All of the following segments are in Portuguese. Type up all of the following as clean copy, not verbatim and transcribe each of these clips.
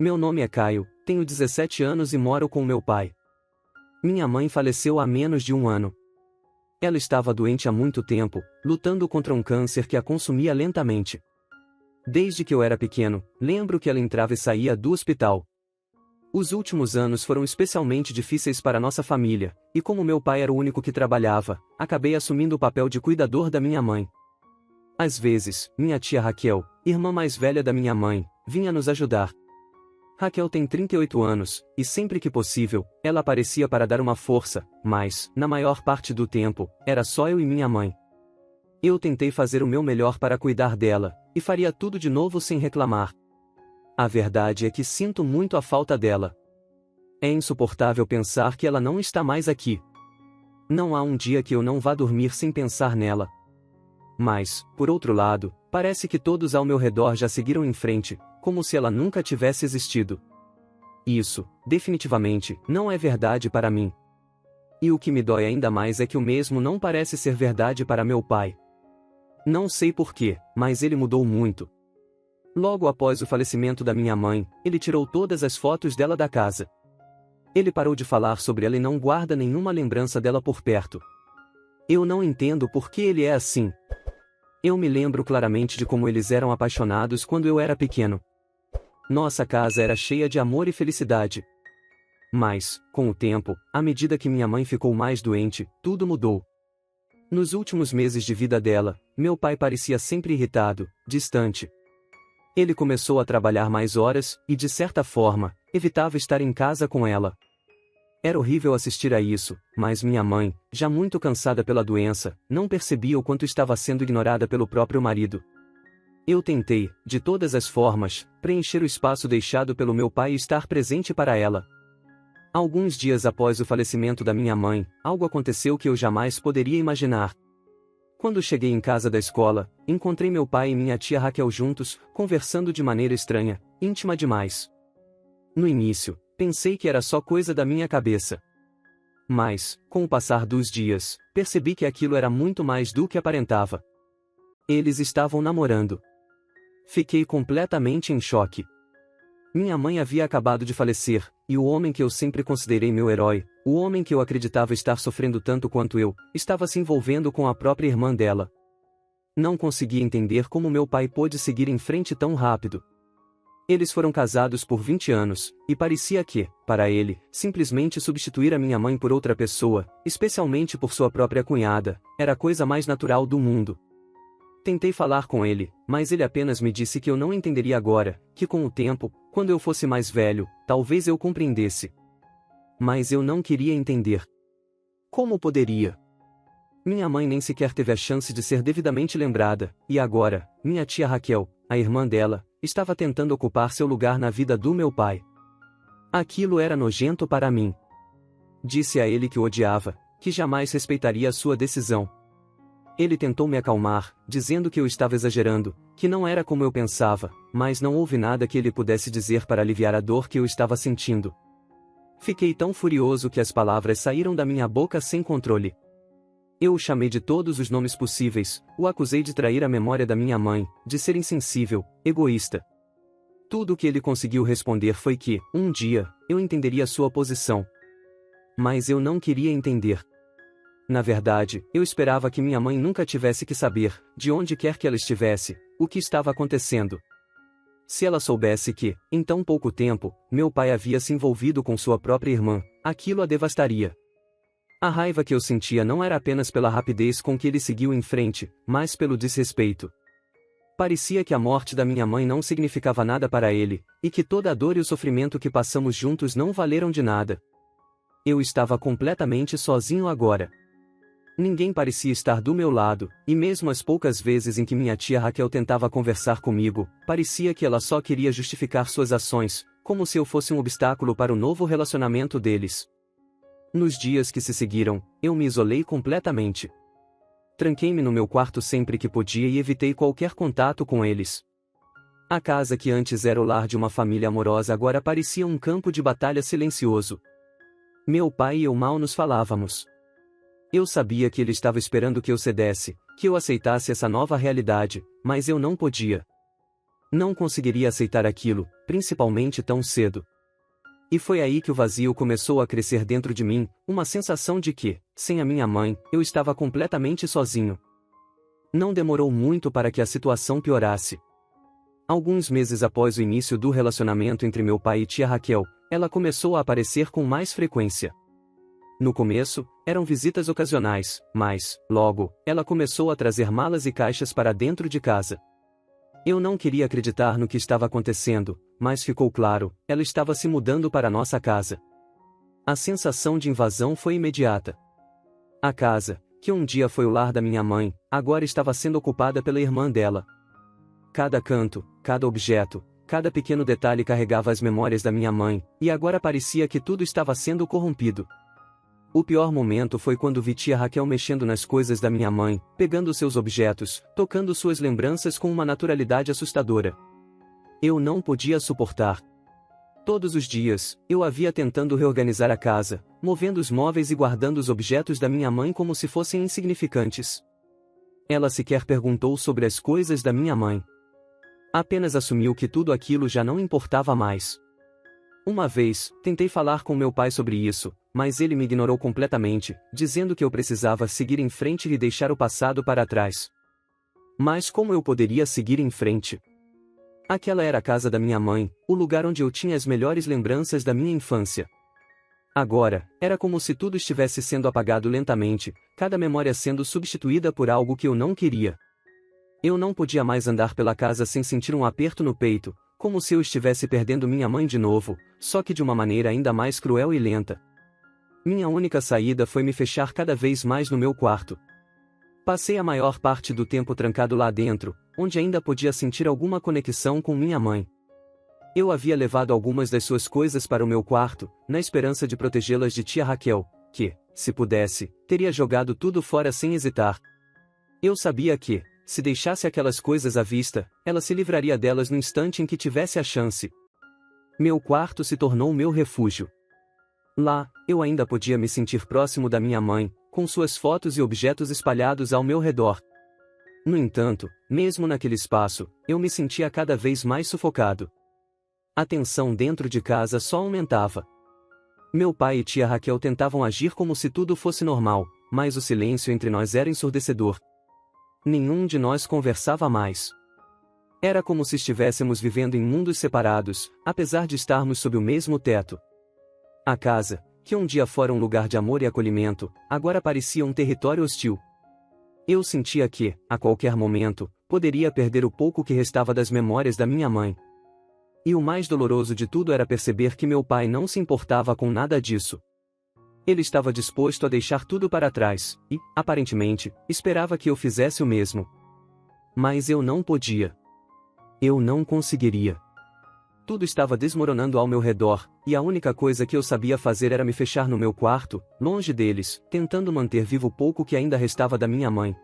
Meu nome é Caio, tenho 17 anos e moro com meu pai. Minha mãe faleceu há menos de um ano. Ela estava doente há muito tempo, lutando contra um câncer que a consumia lentamente. Desde que eu era pequeno, lembro que ela entrava e saía do hospital. Os últimos anos foram especialmente difíceis para nossa família, e como meu pai era o único que trabalhava, acabei assumindo o papel de cuidador da minha mãe. Às vezes, minha tia Raquel, irmã mais velha da minha mãe, vinha nos ajudar. Raquel tem 38 anos, e sempre que possível, ela aparecia para dar uma força, mas, na maior parte do tempo, era só eu e minha mãe. Eu tentei fazer o meu melhor para cuidar dela, e faria tudo de novo sem reclamar. A verdade é que sinto muito a falta dela. É insuportável pensar que ela não está mais aqui. Não há um dia que eu não vá dormir sem pensar nela. Mas, por outro lado, parece que todos ao meu redor já seguiram em frente, como se ela nunca tivesse existido. Isso, definitivamente, não é verdade para mim. E o que me dói ainda mais é que o mesmo não parece ser verdade para meu pai. Não sei porquê, mas ele mudou muito. Logo após o falecimento da minha mãe, ele tirou todas as fotos dela da casa. Ele parou de falar sobre ela e não guarda nenhuma lembrança dela por perto. Eu não entendo por que ele é assim. Eu me lembro claramente de como eles eram apaixonados quando eu era pequeno. Nossa casa era cheia de amor e felicidade. Mas, com o tempo, à medida que minha mãe ficou mais doente, tudo mudou. Nos últimos meses de vida dela, meu pai parecia sempre irritado, distante. Ele começou a trabalhar mais horas e, de certa forma, evitava estar em casa com ela. Era horrível assistir a isso, mas minha mãe, já muito cansada pela doença, não percebia o quanto estava sendo ignorada pelo próprio marido. Eu tentei, de todas as formas, preencher o espaço deixado pelo meu pai e estar presente para ela. Alguns dias após o falecimento da minha mãe, algo aconteceu que eu jamais poderia imaginar. Quando cheguei em casa da escola, encontrei meu pai e minha tia Raquel juntos, conversando de maneira estranha, íntima demais. No início, pensei que era só coisa da minha cabeça. Mas, com o passar dos dias, percebi que aquilo era muito mais do que aparentava. Eles estavam namorando. Fiquei completamente em choque. Minha mãe havia acabado de falecer, e o homem que eu sempre considerei meu herói, o homem que eu acreditava estar sofrendo tanto quanto eu, estava se envolvendo com a própria irmã dela. Não conseguia entender como meu pai pôde seguir em frente tão rápido. Eles foram casados por 20 anos, e parecia que, para ele, simplesmente substituir a minha mãe por outra pessoa, especialmente por sua própria cunhada, era a coisa mais natural do mundo. Tentei falar com ele, mas ele apenas me disse que eu não entenderia agora, que com o tempo, quando eu fosse mais velho, talvez eu compreendesse. Mas eu não queria entender. Como poderia? Minha mãe nem sequer teve a chance de ser devidamente lembrada, e agora, minha tia Raquel, a irmã dela, estava tentando ocupar seu lugar na vida do meu pai. Aquilo era nojento para mim. Disse a ele que o odiava, que jamais respeitaria a sua decisão. Ele tentou me acalmar, dizendo que eu estava exagerando, que não era como eu pensava, mas não houve nada que ele pudesse dizer para aliviar a dor que eu estava sentindo. Fiquei tão furioso que as palavras saíram da minha boca sem controle. Eu o chamei de todos os nomes possíveis, o acusei de trair a memória da minha mãe, de ser insensível, egoísta. Tudo o que ele conseguiu responder foi que, um dia, eu entenderia sua posição. Mas eu não queria entender. Na verdade, eu esperava que minha mãe nunca tivesse que saber, de onde quer que ela estivesse, o que estava acontecendo. Se ela soubesse que, em tão pouco tempo, meu pai havia se envolvido com sua própria irmã, aquilo a devastaria. A raiva que eu sentia não era apenas pela rapidez com que ele seguiu em frente, mas pelo desrespeito. Parecia que a morte da minha mãe não significava nada para ele, e que toda a dor e o sofrimento que passamos juntos não valeram de nada. Eu estava completamente sozinho agora. Ninguém parecia estar do meu lado, e mesmo as poucas vezes em que minha tia Raquel tentava conversar comigo, parecia que ela só queria justificar suas ações, como se eu fosse um obstáculo para o novo relacionamento deles. Nos dias que se seguiram, eu me isolei completamente. Tranquei-me no meu quarto sempre que podia e evitei qualquer contato com eles. A casa que antes era o lar de uma família amorosa agora parecia um campo de batalha silencioso. Meu pai e eu mal nos falávamos. Eu sabia que ele estava esperando que eu cedesse, que eu aceitasse essa nova realidade, mas eu não podia. Não conseguiria aceitar aquilo, principalmente tão cedo. E foi aí que o vazio começou a crescer dentro de mim, uma sensação de que, sem a minha mãe, eu estava completamente sozinho. Não demorou muito para que a situação piorasse. Alguns meses após o início do relacionamento entre meu pai e tia Raquel, ela começou a aparecer com mais frequência. No começo, eram visitas ocasionais, mas, logo, ela começou a trazer malas e caixas para dentro de casa. Eu não queria acreditar no que estava acontecendo, mas ficou claro, ela estava se mudando para nossa casa. A sensação de invasão foi imediata. A casa, que um dia foi o lar da minha mãe, agora estava sendo ocupada pela irmã dela. Cada canto, cada objeto, cada pequeno detalhe carregava as memórias da minha mãe, e agora parecia que tudo estava sendo corrompido. O pior momento foi quando vi tia Raquel mexendo nas coisas da minha mãe, pegando seus objetos, tocando suas lembranças com uma naturalidade assustadora. Eu não podia suportar. Todos os dias, eu a via tentando reorganizar a casa, movendo os móveis e guardando os objetos da minha mãe como se fossem insignificantes. Ela sequer perguntou sobre as coisas da minha mãe. Apenas assumiu que tudo aquilo já não importava mais. Uma vez, tentei falar com meu pai sobre isso, mas ele me ignorou completamente, dizendo que eu precisava seguir em frente e deixar o passado para trás. Mas como eu poderia seguir em frente? Aquela era a casa da minha mãe, o lugar onde eu tinha as melhores lembranças da minha infância. Agora, era como se tudo estivesse sendo apagado lentamente, cada memória sendo substituída por algo que eu não queria. Eu não podia mais andar pela casa sem sentir um aperto no peito, como se eu estivesse perdendo minha mãe de novo, só que de uma maneira ainda mais cruel e lenta. Minha única saída foi me fechar cada vez mais no meu quarto. Passei a maior parte do tempo trancado lá dentro, onde ainda podia sentir alguma conexão com minha mãe. Eu havia levado algumas das suas coisas para o meu quarto, na esperança de protegê-las de tia Raquel, que, se pudesse, teria jogado tudo fora sem hesitar. Eu sabia que, se deixasse aquelas coisas à vista, ela se livraria delas no instante em que tivesse a chance. Meu quarto se tornou meu refúgio. Lá, eu ainda podia me sentir próximo da minha mãe, com suas fotos e objetos espalhados ao meu redor. No entanto, mesmo naquele espaço, eu me sentia cada vez mais sufocado. A tensão dentro de casa só aumentava. Meu pai e tia Raquel tentavam agir como se tudo fosse normal, mas o silêncio entre nós era ensurdecedor. Nenhum de nós conversava mais. Era como se estivéssemos vivendo em mundos separados, apesar de estarmos sob o mesmo teto. A casa, que um dia fora um lugar de amor e acolhimento, agora parecia um território hostil. Eu sentia que, a qualquer momento, poderia perder o pouco que restava das memórias da minha mãe. E o mais doloroso de tudo era perceber que meu pai não se importava com nada disso. Ele estava disposto a deixar tudo para trás, e, aparentemente, esperava que eu fizesse o mesmo. Mas eu não podia. Eu não conseguiria. Tudo estava desmoronando ao meu redor, e a única coisa que eu sabia fazer era me fechar no meu quarto, longe deles, tentando manter vivo o pouco que ainda restava da minha mãe.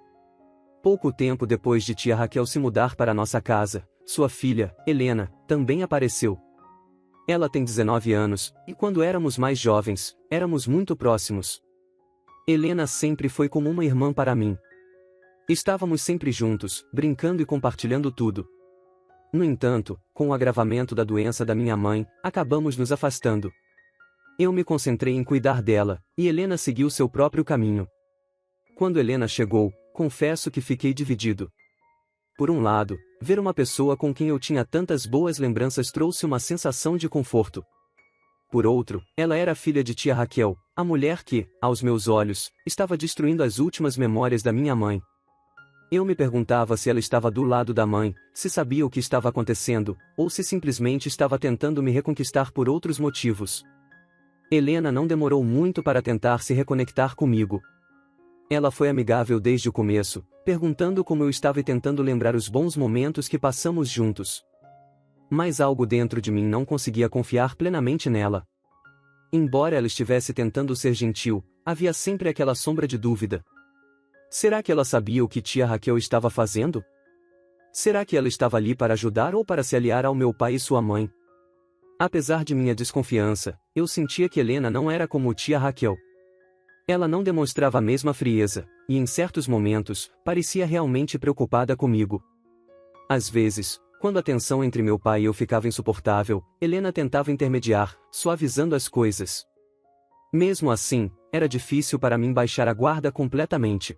Pouco tempo depois de tia Raquel se mudar para nossa casa, sua filha, Helena, também apareceu. Ela tem 19 anos, e quando éramos mais jovens, éramos muito próximos. Helena sempre foi como uma irmã para mim. Estávamos sempre juntos, brincando e compartilhando tudo. No entanto, com o agravamento da doença da minha mãe, acabamos nos afastando. Eu me concentrei em cuidar dela, e Helena seguiu seu próprio caminho. Quando Helena chegou, confesso que fiquei dividido. Por um lado, ver uma pessoa com quem eu tinha tantas boas lembranças trouxe uma sensação de conforto. Por outro, ela era filha de tia Raquel, a mulher que, aos meus olhos, estava destruindo as últimas memórias da minha mãe. Eu me perguntava se ela estava do lado da mãe, se sabia o que estava acontecendo, ou se simplesmente estava tentando me reconquistar por outros motivos. Helena não demorou muito para tentar se reconectar comigo. Ela foi amigável desde o começo, perguntando como eu estava e tentando lembrar os bons momentos que passamos juntos. Mas algo dentro de mim não conseguia confiar plenamente nela. Embora ela estivesse tentando ser gentil, havia sempre aquela sombra de dúvida. Será que ela sabia o que tia Raquel estava fazendo? Será que ela estava ali para ajudar ou para se aliar ao meu pai e sua mãe? Apesar de minha desconfiança, eu sentia que Helena não era como tia Raquel. Ela não demonstrava a mesma frieza, e em certos momentos, parecia realmente preocupada comigo. Às vezes, Quando a tensão entre meu pai e eu ficava insuportável, Helena tentava intermediar, suavizando as coisas. Mesmo assim, era difícil para mim baixar a guarda completamente.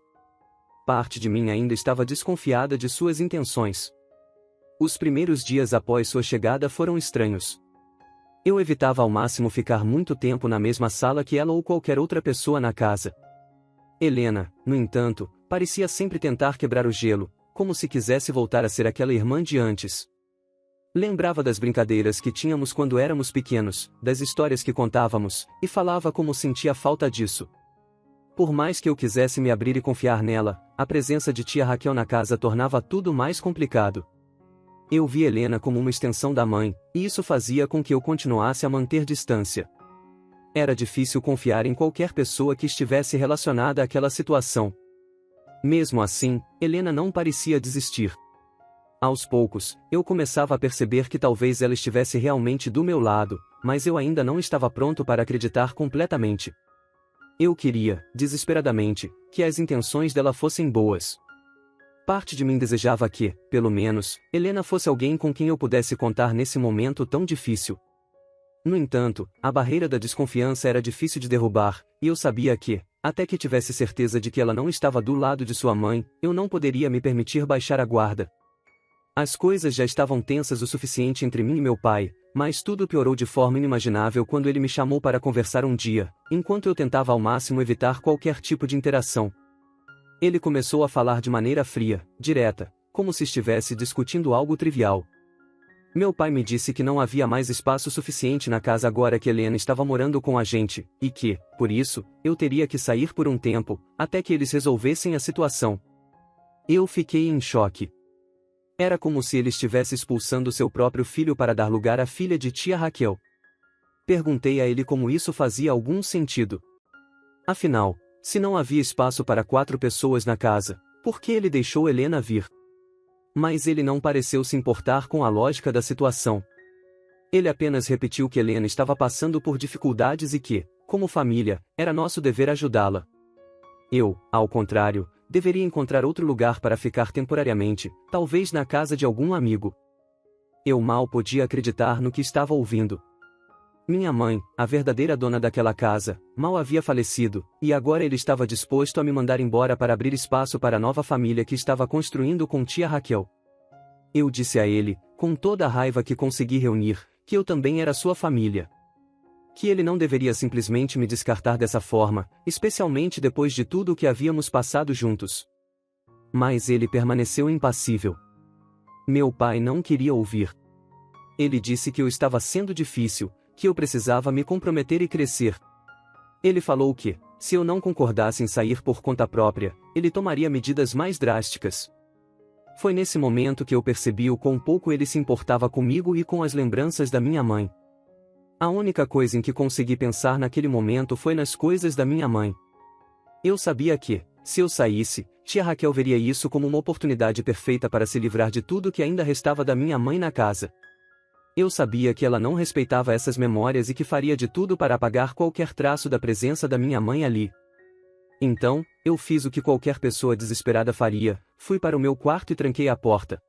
Parte de mim ainda estava desconfiada de suas intenções. Os primeiros dias após sua chegada foram estranhos. Eu evitava ao máximo ficar muito tempo na mesma sala que ela ou qualquer outra pessoa na casa. Helena, no entanto, parecia sempre tentar quebrar o gelo, como se quisesse voltar a ser aquela irmã de antes. Lembrava das brincadeiras que tínhamos quando éramos pequenos, das histórias que contávamos, e falava como sentia falta disso. Por mais que eu quisesse me abrir e confiar nela, a presença de tia Raquel na casa tornava tudo mais complicado. Eu via Helena como uma extensão da mãe, e isso fazia com que eu continuasse a manter distância. Era difícil confiar em qualquer pessoa que estivesse relacionada àquela situação. Mesmo assim, Helena não parecia desistir. Aos poucos, eu começava a perceber que talvez ela estivesse realmente do meu lado, mas eu ainda não estava pronto para acreditar completamente. Eu queria, desesperadamente, que as intenções dela fossem boas. Parte de mim desejava que, pelo menos, Helena fosse alguém com quem eu pudesse contar nesse momento tão difícil. No entanto, a barreira da desconfiança era difícil de derrubar, e eu sabia que, até que tivesse certeza de que ela não estava do lado de sua mãe, eu não poderia me permitir baixar a guarda. As coisas já estavam tensas o suficiente entre mim e meu pai, mas tudo piorou de forma inimaginável quando ele me chamou para conversar um dia, enquanto eu tentava ao máximo evitar qualquer tipo de interação. Ele começou a falar de maneira fria, direta, como se estivesse discutindo algo trivial. Meu pai me disse que não havia mais espaço suficiente na casa agora que Helena estava morando com a gente, e que, por isso, eu teria que sair por um tempo, até que eles resolvessem a situação. Eu fiquei em choque. Era como se ele estivesse expulsando seu próprio filho para dar lugar à filha de tia Raquel. Perguntei a ele como isso fazia algum sentido. Afinal, se não havia espaço para 4 pessoas na casa, por que ele deixou Helena vir? Mas ele não pareceu se importar com a lógica da situação. Ele apenas repetiu que Helena estava passando por dificuldades e que, como família, era nosso dever ajudá-la. Eu, ao contrário, deveria encontrar outro lugar para ficar temporariamente, talvez na casa de algum amigo. Eu mal podia acreditar no que estava ouvindo. Minha mãe, a verdadeira dona daquela casa, mal havia falecido, e agora ele estava disposto a me mandar embora para abrir espaço para a nova família que estava construindo com tia Raquel. Eu disse a ele, com toda a raiva que consegui reunir, que eu também era sua família. Que ele não deveria simplesmente me descartar dessa forma, especialmente depois de tudo o que havíamos passado juntos. Mas ele permaneceu impassível. Meu pai não queria ouvir. Ele disse que eu estava sendo difícil, que eu precisava me comprometer e crescer. Ele falou que, se eu não concordasse em sair por conta própria, ele tomaria medidas mais drásticas. Foi nesse momento que eu percebi o quão pouco ele se importava comigo e com as lembranças da minha mãe. A única coisa em que consegui pensar naquele momento foi nas coisas da minha mãe. Eu sabia que, se eu saísse, tia Raquel veria isso como uma oportunidade perfeita para se livrar de tudo que ainda restava da minha mãe na casa. Eu sabia que ela não respeitava essas memórias e que faria de tudo para apagar qualquer traço da presença da minha mãe ali. Então, eu fiz o que qualquer pessoa desesperada faria, fui para o meu quarto e tranquei a porta.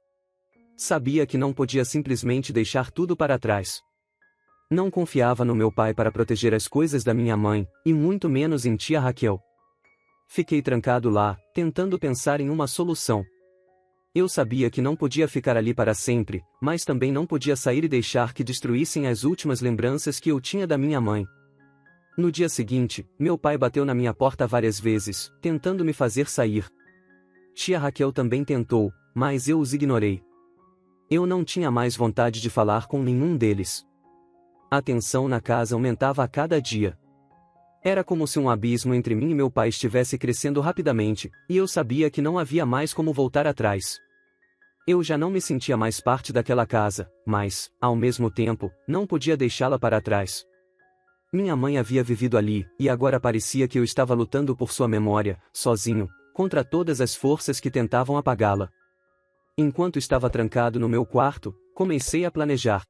Sabia que não podia simplesmente deixar tudo para trás. Não confiava no meu pai para proteger as coisas da minha mãe, e muito menos em tia Raquel. Fiquei trancado lá, tentando pensar em uma solução. Eu sabia que não podia ficar ali para sempre, mas também não podia sair e deixar que destruíssem as últimas lembranças que eu tinha da minha mãe. No dia seguinte, meu pai bateu na minha porta várias vezes, tentando me fazer sair. Tia Raquel também tentou, mas eu os ignorei. Eu não tinha mais vontade de falar com nenhum deles. A tensão na casa aumentava a cada dia. Era como se um abismo entre mim e meu pai estivesse crescendo rapidamente, e eu sabia que não havia mais como voltar atrás. Eu já não me sentia mais parte daquela casa, mas, ao mesmo tempo, não podia deixá-la para trás. Minha mãe havia vivido ali, e agora parecia que eu estava lutando por sua memória, sozinho, contra todas as forças que tentavam apagá-la. Enquanto estava trancado no meu quarto, comecei a planejar.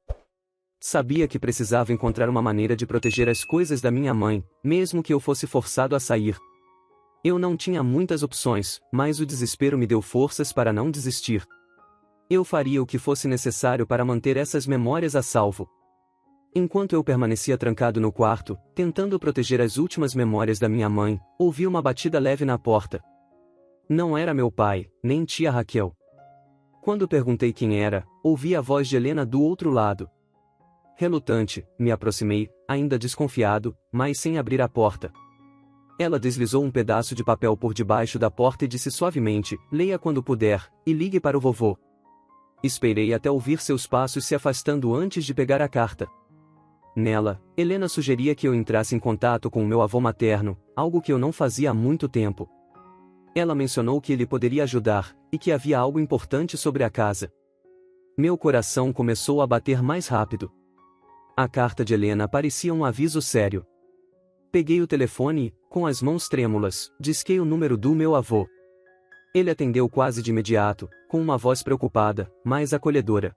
Sabia que precisava encontrar uma maneira de proteger as coisas da minha mãe, mesmo que eu fosse forçado a sair. Eu não tinha muitas opções, mas o desespero me deu forças para não desistir. Eu faria o que fosse necessário para manter essas memórias a salvo. Enquanto eu permanecia trancado no quarto, tentando proteger as últimas memórias da minha mãe, ouvi uma batida leve na porta. Não era meu pai, nem tia Raquel. Quando perguntei quem era, ouvi a voz de Helena do outro lado. Relutante, me aproximei, ainda desconfiado, mas sem abrir a porta. Ela deslizou um pedaço de papel por debaixo da porta e disse suavemente: "Leia quando puder, e ligue para o vovô." Esperei até ouvir seus passos se afastando antes de pegar a carta. Nela, Helena sugeria que eu entrasse em contato com o meu avô materno, algo que eu não fazia há muito tempo. Ela mencionou que ele poderia ajudar, e que havia algo importante sobre a casa. Meu coração começou a bater mais rápido. A carta de Helena parecia um aviso sério. Peguei o telefone e, com as mãos trêmulas, disquei o número do meu avô. Ele atendeu quase de imediato, com uma voz preocupada, mas acolhedora.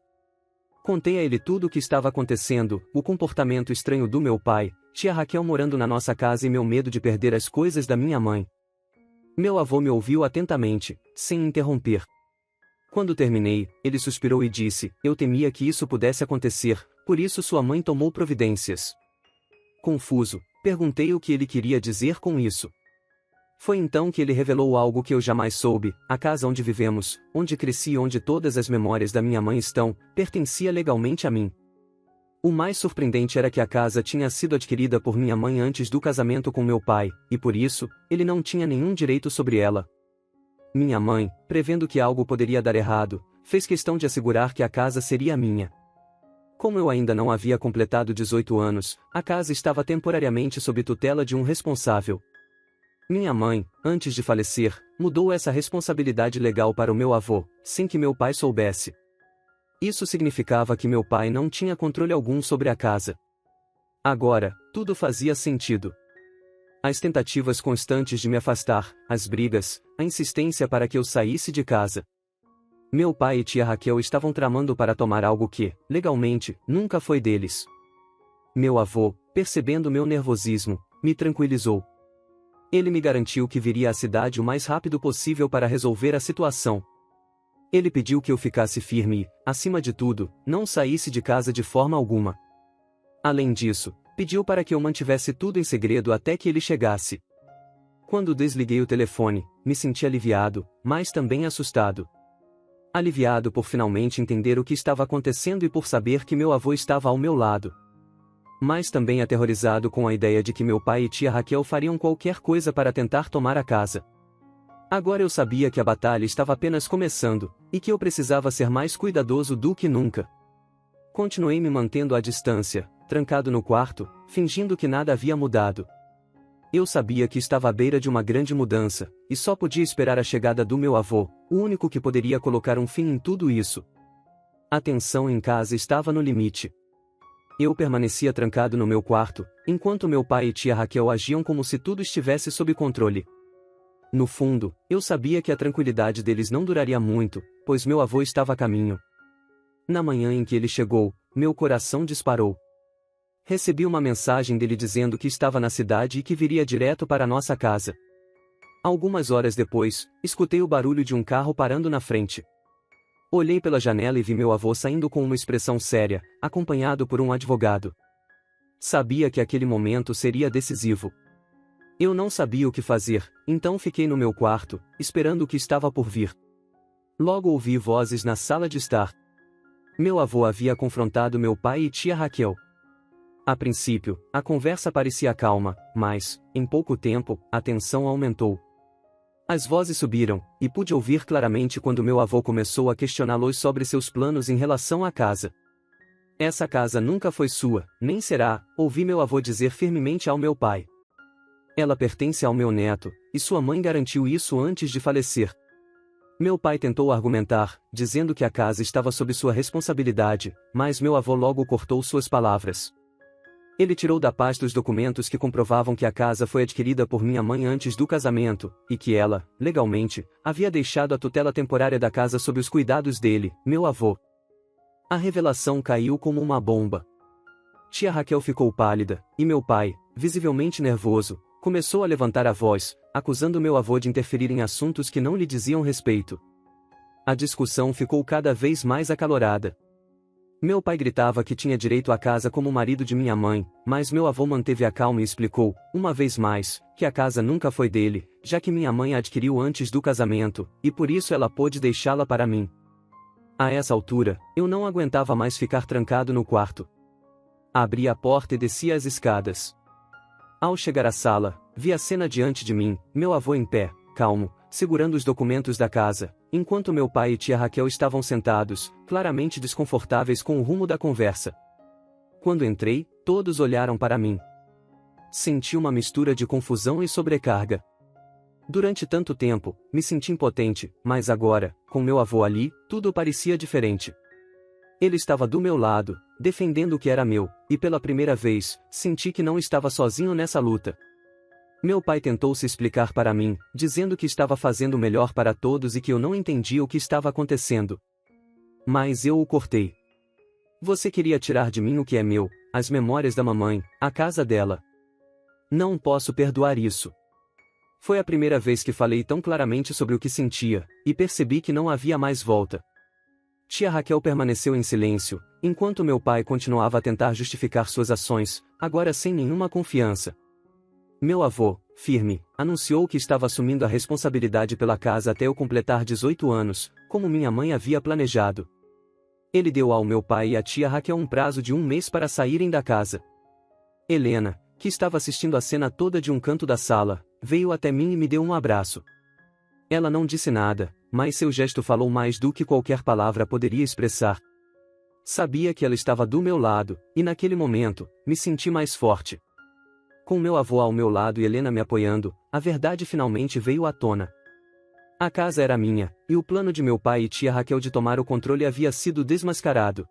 Contei a ele tudo o que estava acontecendo, o comportamento estranho do meu pai, tia Raquel morando na nossa casa e meu medo de perder as coisas da minha mãe. Meu avô me ouviu atentamente, sem interromper. Quando terminei, ele suspirou e disse: "Eu temia que isso pudesse acontecer, por isso sua mãe tomou providências." Confuso, perguntei o que ele queria dizer com isso. Foi então que ele revelou algo que eu jamais soube: a casa onde vivemos, onde cresci e onde todas as memórias da minha mãe estão, pertencia legalmente a mim. O mais surpreendente era que a casa tinha sido adquirida por minha mãe antes do casamento com meu pai, e por isso, ele não tinha nenhum direito sobre ela. Minha mãe, prevendo que algo poderia dar errado, fez questão de assegurar que a casa seria minha. Como eu ainda não havia completado 18 anos, a casa estava temporariamente sob tutela de um responsável. Minha mãe, antes de falecer, mudou essa responsabilidade legal para o meu avô, sem que meu pai soubesse. Isso significava que meu pai não tinha controle algum sobre a casa. Agora, tudo fazia sentido. As tentativas constantes de me afastar, as brigas, a insistência para que eu saísse de casa. Meu pai e tia Raquel estavam tramando para tomar algo que, legalmente, nunca foi deles. Meu avô, percebendo meu nervosismo, me tranquilizou. Ele me garantiu que viria à cidade o mais rápido possível para resolver a situação. Ele pediu que eu ficasse firme e, acima de tudo, não saísse de casa de forma alguma. Além disso, pediu para que eu mantivesse tudo em segredo até que ele chegasse. Quando desliguei o telefone, me senti aliviado, mas também assustado. Aliviado por finalmente entender o que estava acontecendo e por saber que meu avô estava ao meu lado. Mas também aterrorizado com a ideia de que meu pai e tia Raquel fariam qualquer coisa para tentar tomar a casa. Agora eu sabia que a batalha estava apenas começando, e que eu precisava ser mais cuidadoso do que nunca. Continuei me mantendo à distância, trancado no quarto, fingindo que nada havia mudado. Eu sabia que estava à beira de uma grande mudança, e só podia esperar a chegada do meu avô, o único que poderia colocar um fim em tudo isso. A tensão em casa estava no limite. Eu permanecia trancado no meu quarto, enquanto meu pai e tia Raquel agiam como se tudo estivesse sob controle. No fundo, eu sabia que a tranquilidade deles não duraria muito, pois meu avô estava a caminho. Na manhã em que ele chegou, meu coração disparou. Recebi uma mensagem dele dizendo que estava na cidade e que viria direto para nossa casa. Algumas horas depois, escutei o barulho de um carro parando na frente. Olhei pela janela e vi meu avô saindo com uma expressão séria, acompanhado por um advogado. Sabia que aquele momento seria decisivo. Eu não sabia o que fazer, então fiquei no meu quarto, esperando o que estava por vir. Logo ouvi vozes na sala de estar. Meu avô havia confrontado meu pai e tia Raquel. A princípio, a conversa parecia calma, mas, em pouco tempo, a tensão aumentou. As vozes subiram, e pude ouvir claramente quando meu avô começou a questioná-los sobre seus planos em relação à casa. "Essa casa nunca foi sua, nem será", ouvi meu avô dizer firmemente ao meu pai. "Ela pertence ao meu neto, e sua mãe garantiu isso antes de falecer." Meu pai tentou argumentar, dizendo que a casa estava sob sua responsabilidade, mas meu avô logo cortou suas palavras. Ele tirou da pasta os documentos que comprovavam que a casa foi adquirida por minha mãe antes do casamento, e que ela, legalmente, havia deixado a tutela temporária da casa sob os cuidados dele, meu avô. A revelação caiu como uma bomba. Tia Raquel ficou pálida, e meu pai, visivelmente nervoso, começou a levantar a voz, acusando meu avô de interferir em assuntos que não lhe diziam respeito. A discussão ficou cada vez mais acalorada. Meu pai gritava que tinha direito à casa como o marido de minha mãe, mas meu avô manteve a calma e explicou, uma vez mais, que a casa nunca foi dele, já que minha mãe a adquiriu antes do casamento, e por isso ela pôde deixá-la para mim. A essa altura, eu não aguentava mais ficar trancado no quarto. Abri a porta e desci as escadas. Ao chegar à sala, vi a cena diante de mim, meu avô em pé, calmo, segurando os documentos da casa, enquanto meu pai e tia Raquel estavam sentados, claramente desconfortáveis com o rumo da conversa. Quando entrei, todos olharam para mim. Senti uma mistura de confusão e sobrecarga. Durante tanto tempo, me senti impotente, mas agora, com meu avô ali, tudo parecia diferente. Ele estava do meu lado, defendendo o que era meu, e pela primeira vez, senti que não estava sozinho nessa luta. Meu pai tentou se explicar para mim, dizendo que estava fazendo o melhor para todos e que eu não entendia o que estava acontecendo. Mas eu o cortei. Você queria tirar de mim o que é meu, as memórias da mamãe, a casa dela. Não posso perdoar isso. Foi a primeira vez que falei tão claramente sobre o que sentia, e percebi que não havia mais volta. Tia Raquel permaneceu em silêncio, enquanto meu pai continuava a tentar justificar suas ações, agora sem nenhuma confiança. Meu avô, firme, anunciou que estava assumindo a responsabilidade pela casa até eu completar 18 anos, como minha mãe havia planejado. Ele deu ao meu pai e à tia Raquel um prazo de 1 mês para saírem da casa. Helena, que estava assistindo a cena toda de um canto da sala, veio até mim e me deu um abraço. Ela não disse nada, mas seu gesto falou mais do que qualquer palavra poderia expressar. Sabia que ela estava do meu lado, e naquele momento, me senti mais forte. Com meu avô ao meu lado e Helena me apoiando, a verdade finalmente veio à tona. A casa era minha, e o plano de meu pai e tia Raquel de tomar o controle havia sido desmascarado.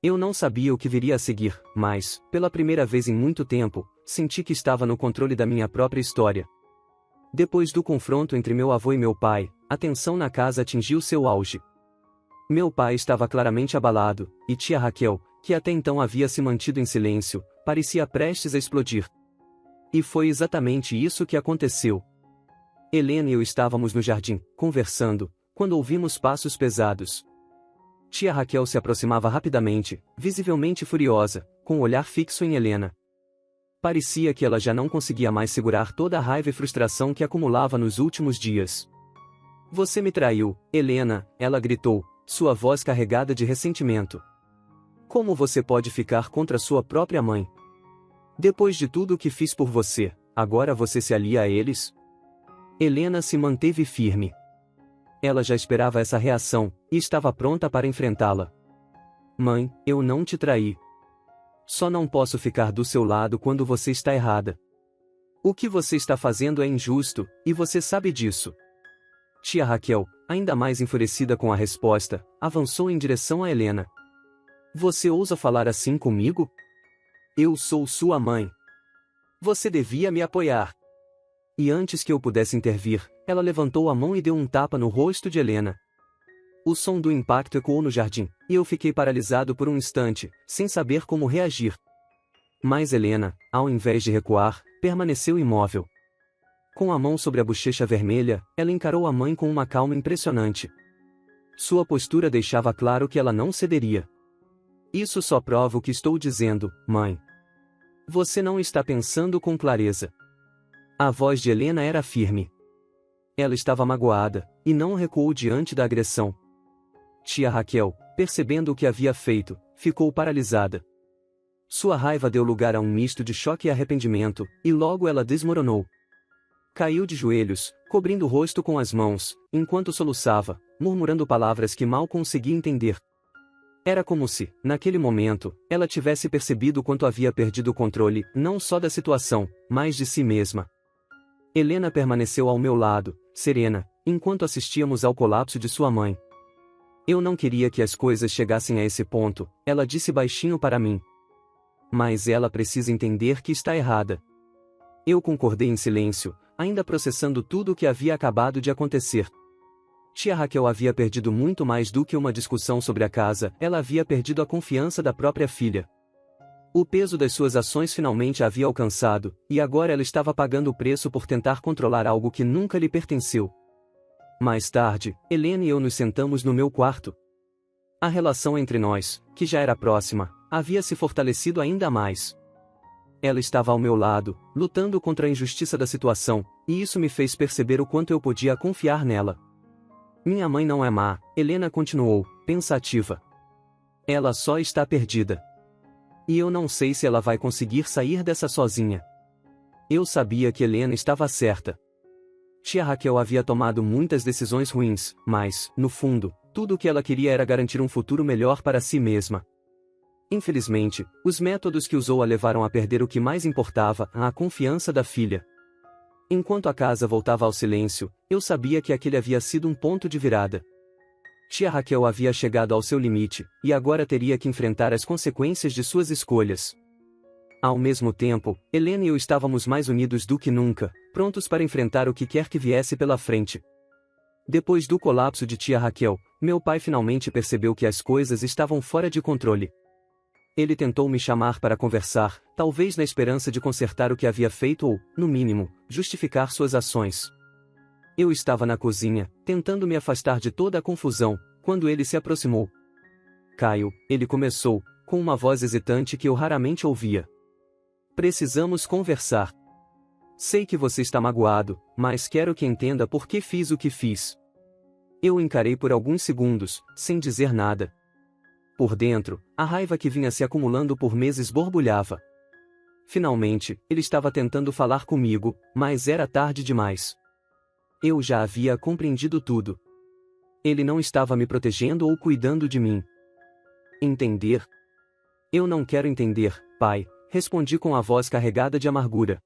Eu não sabia o que viria a seguir, mas, pela primeira vez em muito tempo, senti que estava no controle da minha própria história. Depois do confronto entre meu avô e meu pai, a tensão na casa atingiu seu auge. Meu pai estava claramente abalado, e tia Raquel, que até então havia se mantido em silêncio, parecia prestes a explodir. E foi exatamente isso que aconteceu. Helena e eu estávamos no jardim, conversando, quando ouvimos passos pesados. Tia Raquel se aproximava rapidamente, visivelmente furiosa, com o olhar fixo em Helena. Parecia que ela já não conseguia mais segurar toda a raiva e frustração que acumulava nos últimos dias. Você me traiu, Helena, ela gritou, sua voz carregada de ressentimento. Como você pode ficar contra sua própria mãe? Depois de tudo o que fiz por você, agora você se alia a eles? Helena se manteve firme. Ela já esperava essa reação, e estava pronta para enfrentá-la. Mãe, eu não te traí. Só não posso ficar do seu lado quando você está errada. O que você está fazendo é injusto, e você sabe disso. Tia Raquel, ainda mais enfurecida com a resposta, avançou em direção a Helena. Você ousa falar assim comigo? Eu sou sua mãe. Você devia me apoiar. E antes que eu pudesse intervir, ela levantou a mão e deu um tapa no rosto de Helena. O som do impacto ecoou no jardim, e eu fiquei paralisado por um instante, sem saber como reagir. Mas Helena, ao invés de recuar, permaneceu imóvel. Com a mão sobre a bochecha vermelha, ela encarou a mãe com uma calma impressionante. Sua postura deixava claro que ela não cederia. Isso só prova o que estou dizendo, mãe. Você não está pensando com clareza. A voz de Helena era firme. Ela estava magoada, e não recuou diante da agressão. Tia Raquel, percebendo o que havia feito, ficou paralisada. Sua raiva deu lugar a um misto de choque e arrependimento, e logo ela desmoronou. Caiu de joelhos, cobrindo o rosto com as mãos, enquanto soluçava, murmurando palavras que mal conseguia entender. Era como se, naquele momento, ela tivesse percebido quanto havia perdido o controle, não só da situação, mas de si mesma. Helena permaneceu ao meu lado, serena, enquanto assistíamos ao colapso de sua mãe. Eu não queria que as coisas chegassem a esse ponto, ela disse baixinho para mim. Mas ela precisa entender que está errada. Eu concordei em silêncio, ainda processando tudo o que havia acabado de acontecer. Tia Raquel havia perdido muito mais do que uma discussão sobre a casa, ela havia perdido a confiança da própria filha. O peso das suas ações finalmente a havia alcançado, e agora ela estava pagando o preço por tentar controlar algo que nunca lhe pertenceu. Mais tarde, Helena e eu nos sentamos no meu quarto. A relação entre nós, que já era próxima, havia se fortalecido ainda mais. Ela estava ao meu lado, lutando contra a injustiça da situação, e isso me fez perceber o quanto eu podia confiar nela. Minha mãe não é má, Helena continuou, pensativa. Ela só está perdida. E eu não sei se ela vai conseguir sair dessa sozinha. Eu sabia que Helena estava certa. Tia Raquel havia tomado muitas decisões ruins, mas, no fundo, tudo o que ela queria era garantir um futuro melhor para si mesma. Infelizmente, os métodos que usou a levaram a perder o que mais importava, a confiança da filha. Enquanto a casa voltava ao silêncio, eu sabia que aquele havia sido um ponto de virada. Tia Raquel havia chegado ao seu limite, e agora teria que enfrentar as consequências de suas escolhas. Ao mesmo tempo, Helena e eu estávamos mais unidos do que nunca, prontos para enfrentar o que quer que viesse pela frente. Depois do colapso de tia Raquel, meu pai finalmente percebeu que as coisas estavam fora de controle. Ele tentou me chamar para conversar, talvez na esperança de consertar o que havia feito ou, no mínimo, justificar suas ações. Eu estava na cozinha, tentando me afastar de toda a confusão, quando ele se aproximou. Caio, ele começou, com uma voz hesitante que eu raramente ouvia. Precisamos conversar. Sei que você está magoado, mas quero que entenda por que fiz o que fiz. Eu o encarei por alguns segundos, sem dizer nada. Por dentro, a raiva que vinha se acumulando por meses borbulhava. Finalmente, ele estava tentando falar comigo, mas era tarde demais. Eu já havia compreendido tudo. Ele não estava me protegendo ou cuidando de mim. Entender? Eu não quero entender, pai, respondi com a voz carregada de amargura.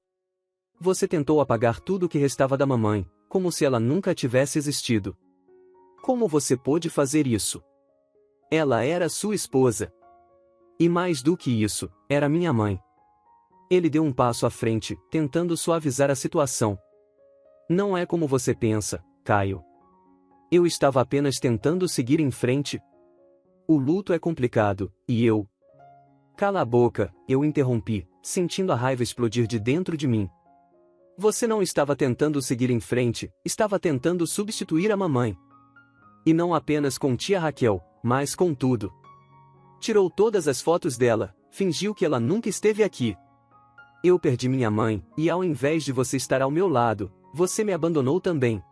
Você tentou apagar tudo o que restava da mamãe, como se ela nunca tivesse existido. Como você pôde fazer isso? Ela era sua esposa. E mais do que isso, era minha mãe. Ele deu um passo à frente, tentando suavizar a situação. Não é como você pensa, Caio. Eu estava apenas tentando seguir em frente. O luto é complicado, e eu... Cala a boca, eu interrompi, sentindo a raiva explodir de dentro de mim. Você não estava tentando seguir em frente, estava tentando substituir a mamãe. E não apenas com tia Raquel, mas com tudo. Tirou todas as fotos dela, fingiu que ela nunca esteve aqui. Eu perdi minha mãe, e ao invés de você estar ao meu lado, você me abandonou também.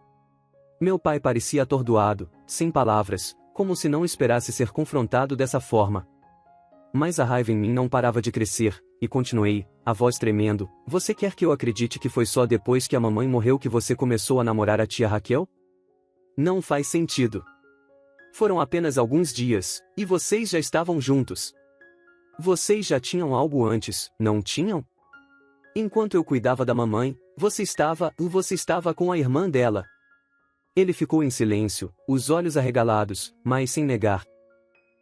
Meu pai parecia atordoado, sem palavras, como se não esperasse ser confrontado dessa forma. Mas a raiva em mim não parava de crescer, e continuei, a voz tremendo, você quer que eu acredite que foi só depois que a mamãe morreu que você começou a namorar a tia Raquel? Não faz sentido. Foram apenas alguns dias, e vocês já estavam juntos. Vocês já tinham algo antes, não tinham? Enquanto eu cuidava da mamãe, você estava com a irmã dela. Ele ficou em silêncio, os olhos arregalados, mas sem negar.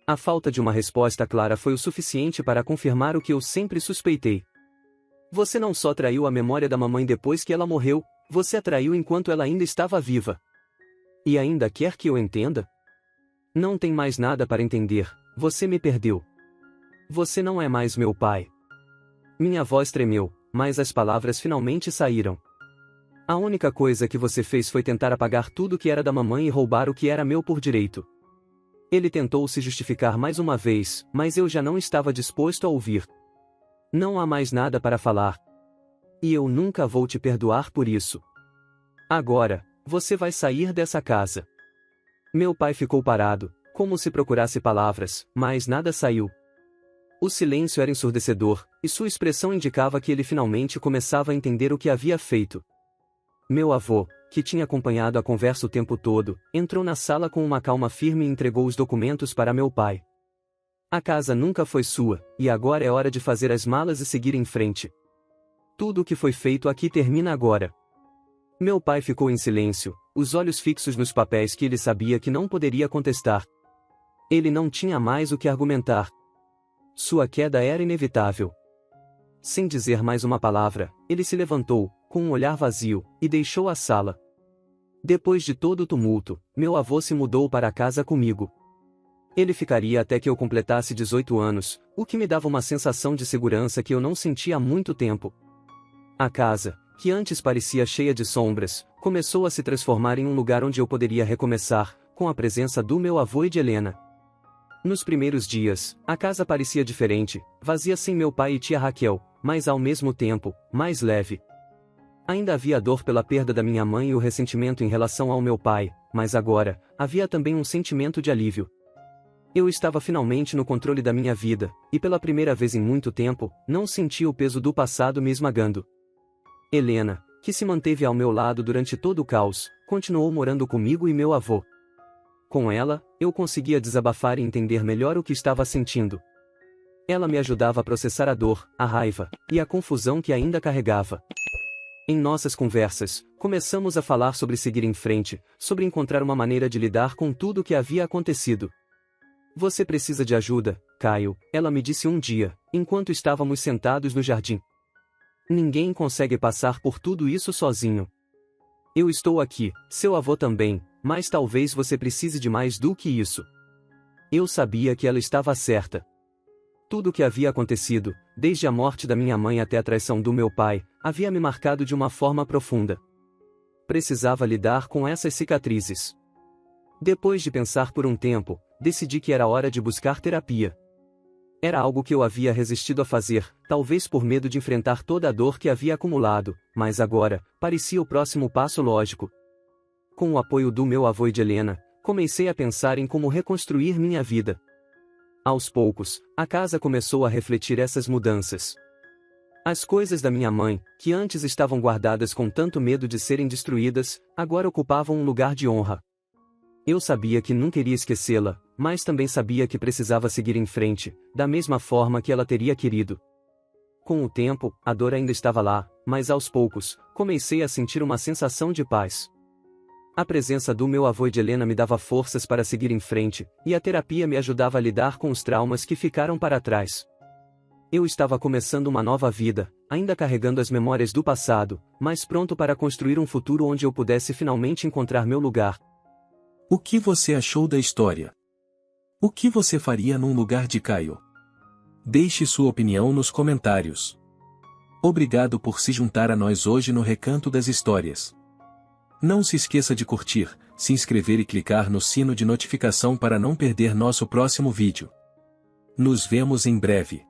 A falta de uma resposta clara foi o suficiente para confirmar o que eu sempre suspeitei. Você não só traiu a memória da mamãe depois que ela morreu, você a traiu enquanto ela ainda estava viva. E ainda quer que eu entenda? Não tem mais nada para entender, você me perdeu. Você não é mais meu pai. Minha voz tremeu, mas as palavras finalmente saíram. A única coisa que você fez foi tentar apagar tudo que era da mamãe e roubar o que era meu por direito. Ele tentou se justificar mais uma vez, mas eu já não estava disposto a ouvir. Não há mais nada para falar. E eu nunca vou te perdoar por isso. Agora, você vai sair dessa casa. Meu pai ficou parado, como se procurasse palavras, mas nada saiu. O silêncio era ensurdecedor, e sua expressão indicava que ele finalmente começava a entender o que havia feito. Meu avô, que tinha acompanhado a conversa o tempo todo, entrou na sala com uma calma firme e entregou os documentos para meu pai. A casa nunca foi sua, e agora é hora de fazer as malas e seguir em frente. Tudo o que foi feito aqui termina agora. Meu pai ficou em silêncio, os olhos fixos nos papéis que ele sabia que não poderia contestar. Ele não tinha mais o que argumentar. Sua queda era inevitável. Sem dizer mais uma palavra, ele se levantou, com um olhar vazio, e deixou a sala. Depois de todo o tumulto, meu avô se mudou para a casa comigo. Ele ficaria até que eu completasse 18 anos, o que me dava uma sensação de segurança que eu não sentia há muito tempo. A casa, que antes parecia cheia de sombras, começou a se transformar em um lugar onde eu poderia recomeçar, com a presença do meu avô e de Helena. Nos primeiros dias, a casa parecia diferente, vazia sem meu pai e tia Raquel, mas ao mesmo tempo, mais leve. Ainda havia dor pela perda da minha mãe e o ressentimento em relação ao meu pai, mas agora, havia também um sentimento de alívio. Eu estava finalmente no controle da minha vida, e pela primeira vez em muito tempo, não sentia o peso do passado me esmagando. Helena, que se manteve ao meu lado durante todo o caos, continuou morando comigo e meu avô. Com ela, eu conseguia desabafar e entender melhor o que estava sentindo. Ela me ajudava a processar a dor, a raiva, e a confusão que ainda carregava. Em nossas conversas, começamos a falar sobre seguir em frente, sobre encontrar uma maneira de lidar com tudo o que havia acontecido. Você precisa de ajuda, Caio, ela me disse um dia, enquanto estávamos sentados no jardim. Ninguém consegue passar por tudo isso sozinho. Eu estou aqui, seu avô também, mas talvez você precise de mais do que isso. Eu sabia que ela estava certa. Tudo o que havia acontecido, desde a morte da minha mãe até a traição do meu pai, havia me marcado de uma forma profunda. Precisava lidar com essas cicatrizes. Depois de pensar por um tempo, decidi que era hora de buscar terapia. Era algo que eu havia resistido a fazer, talvez por medo de enfrentar toda a dor que havia acumulado, mas agora, parecia o próximo passo lógico. Com o apoio do meu avô e de Helena, comecei a pensar em como reconstruir minha vida. Aos poucos, a casa começou a refletir essas mudanças. As coisas da minha mãe, que antes estavam guardadas com tanto medo de serem destruídas, agora ocupavam um lugar de honra. Eu sabia que nunca iria esquecê-la, mas também sabia que precisava seguir em frente, da mesma forma que ela teria querido. Com o tempo, a dor ainda estava lá, mas aos poucos, comecei a sentir uma sensação de paz. A presença do meu avô e de Helena me dava forças para seguir em frente, e a terapia me ajudava a lidar com os traumas que ficaram para trás. Eu estava começando uma nova vida, ainda carregando as memórias do passado, mas pronto para construir um futuro onde eu pudesse finalmente encontrar meu lugar. O que você achou da história? O que você faria num lugar de Caio? Deixe sua opinião nos comentários. Obrigado por se juntar a nós hoje no Recanto das Histórias. Não se esqueça de curtir, se inscrever e clicar no sino de notificação para não perder nosso próximo vídeo. Nos vemos em breve.